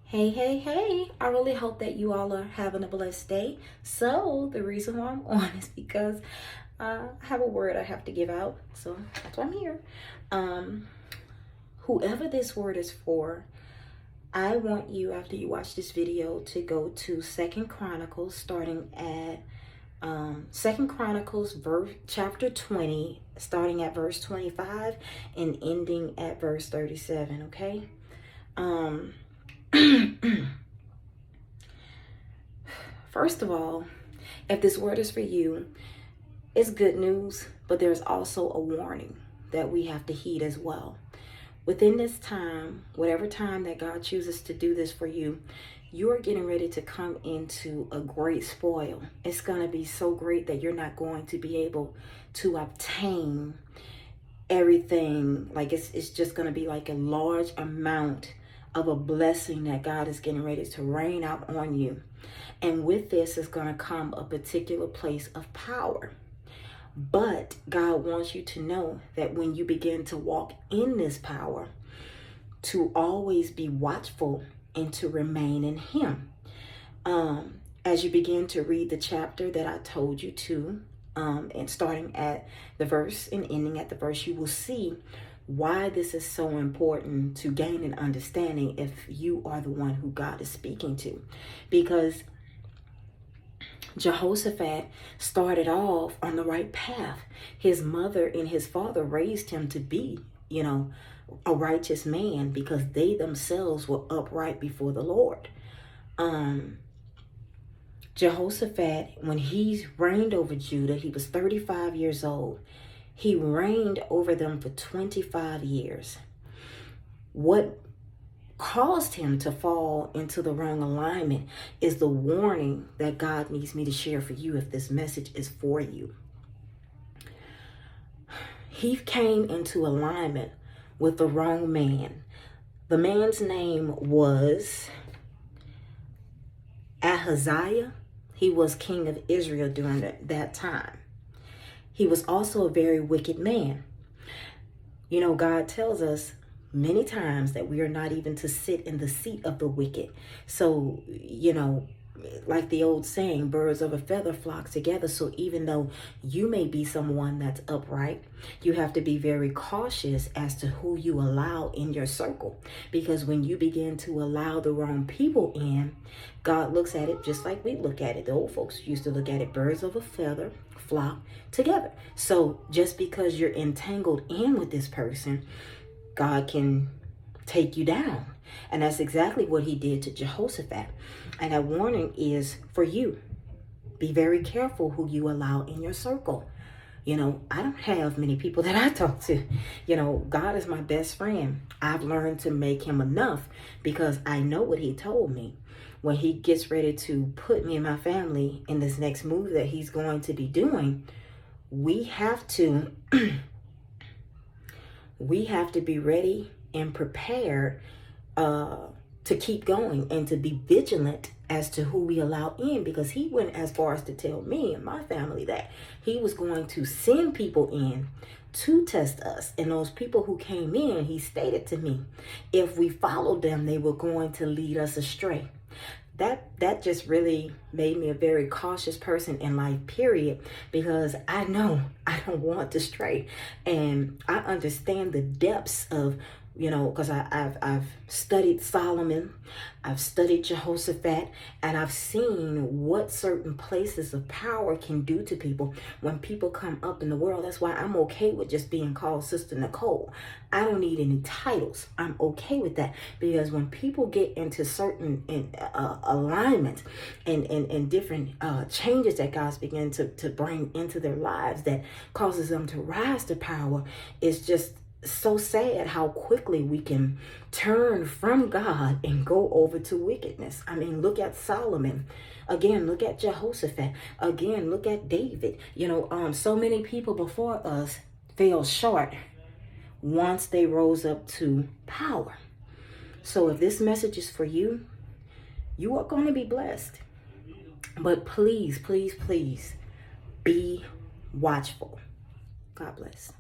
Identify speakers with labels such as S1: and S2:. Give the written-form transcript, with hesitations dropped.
S1: Hey, hey, hey. I really hope that you all are having a blessed day. So, the reason why I'm on is because I have a word I have to give out. So, that's why I'm here. Um, Whoever this word is for, I want you, after you watch this video, to go to Second Chronicles, starting at Second Chronicles chapter 20, starting at verse 25 and ending at verse 37, okay? Um First of all, if this word is for you, it's good news, but there's also a warning that we have to heed as well. Within this time, whatever time that God chooses to do this for you, you're getting ready to come into a great spoil. It's going to be so great that you're not going to be able to obtain everything. Like it's just going to be like a large amount of a blessing that God is getting ready to rain out on you. And with this is going to come a particular place of power. But God wants you to know that when you begin to walk in this power, to always be watchful and to remain in Him. As you begin to read the chapter that I told you to, and starting at the verse and ending at the verse, you will see why this is so important to gain an understanding if you are the one who God is speaking to. Because Jehoshaphat started off on the right path. His mother and his father raised him to be, a righteous man because they themselves were upright before the Lord. Jehoshaphat, when he reigned over Judah, he was 35 years old. He reigned over them for 25 years. What caused him to fall into the wrong alignment is the warning that God needs me to share for you if this message is for you. He came into alignment with the wrong man. The man's name was Ahaziah. He was king of Israel during that time. He was also a very wicked man. God tells us many times that we are not even to sit in the seat of the wicked. So, like the old saying, birds of a feather flock together. So even though you may be someone that's upright, you have to be very cautious as to who you allow in your circle. Because when you begin to allow the wrong people in, God looks at it just like we look at it. The old folks used to look at it, birds of a feather flock together. So just because you're entangled in with this person, God can take you down. And that's exactly what he did to Jehoshaphat. And that warning is for you. Be very careful who you allow in your circle. I don't have many people that I talk to. God is my best friend. I've learned to make him enough because I know what he told me. When he gets ready to put me and my family in this next move that he's going to be doing, we have to be ready and prepared to keep going and to be vigilant as to who we allow in, because he went as far as to tell me and my family that he was going to send people in to test us. And those people who came in, he stated to me, if we followed them, they were going to lead us astray. That just really made me a very cautious person in life, period, because I know I don't want to stray. And I understand the depths of, because I've studied Solomon, I've studied Jehoshaphat, and I've seen what certain places of power can do to people when people come up in the world. That's why I'm okay with just being called Sister Nicole. I don't need any titles. I'm okay with that, because when people get into certain alignments and different changes that God's beginning to bring into their lives that causes them to rise to power, it's just so sad how quickly we can turn from God and go over to wickedness. I mean, look at Solomon. Again, look at Jehoshaphat. Again, look at David. So many people before us fell short once they rose up to power. So if this message is for you, you are going to be blessed. But please, please, please be watchful. God bless.